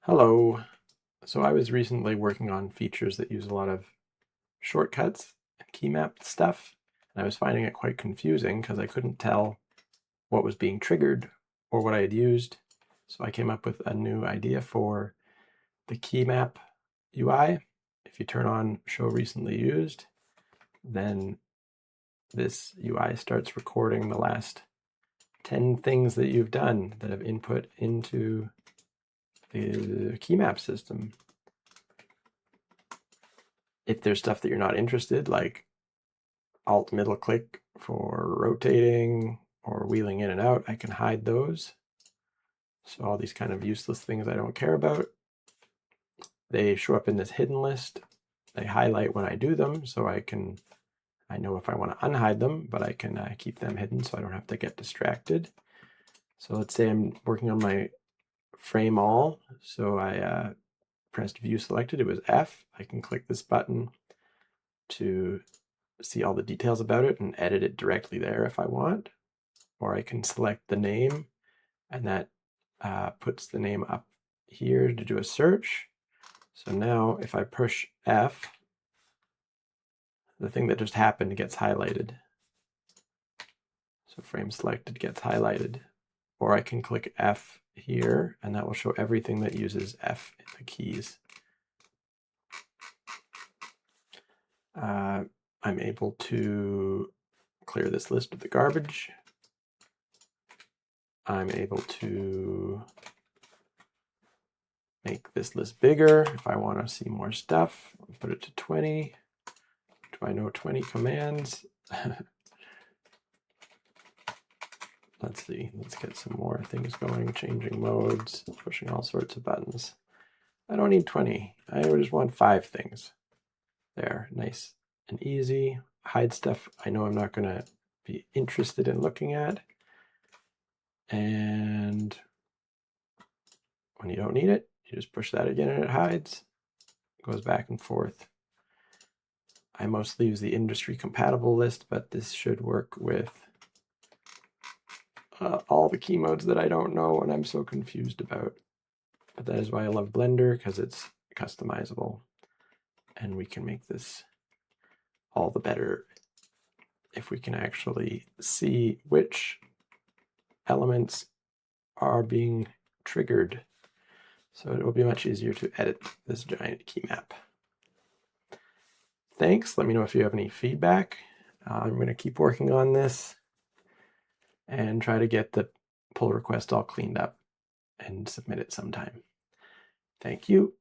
Hello. So I was recently working on features that use a lot of shortcuts and keymap stuff, and I was finding it quite confusing because I couldn't tell what was being triggered or what I had used. So I came up with a new idea for the keymap UI. If you turn on show recently used, then this UI starts recording the last 10 things that you've done that have input into the keymap system. If there's stuff that you're not interested, like Alt middle click for rotating or wheeling in and out, I can hide those. So all these kind of useless things I don't care about, they show up in this hidden list. They highlight when I do them, so I know if I want to unhide them, but I can keep them hidden so I don't have to get distracted. So let's say I'm working on my frame all. So I pressed view selected, it was F. I can click this button to see all the details about it and edit it directly there if I want. Or I can select the name, and that puts the name up here to do a search. So now if I push F, the thing that just happened gets highlighted. So frame selected gets highlighted. Or I can click F here, and that will show everything that uses F in the keys. I'm able to clear this list of the garbage. I'm able to make this list bigger if I want to see more stuff. I'll put it to 20. Do I know 20 commands? Let's see, let's get some more things going, changing modes, pushing all sorts of buttons. I don't need 20, I just want 5 things. There, nice and easy. Hide stuff I know I'm not gonna be interested in looking at. And when you don't need it, you just push that again and it hides. It goes back and forth. I mostly use the industry compatible list, but this should work with all the key modes that I don't know and I'm so confused about. But that is why I love Blender, because it's customizable. And we can make this all the better if we can actually see which elements are being triggered. So it will be much easier to edit this giant key map. Thanks. Let me know if you have any feedback. I'm going to keep working on this and try to get the pull request all cleaned up and submit it sometime. Thank you.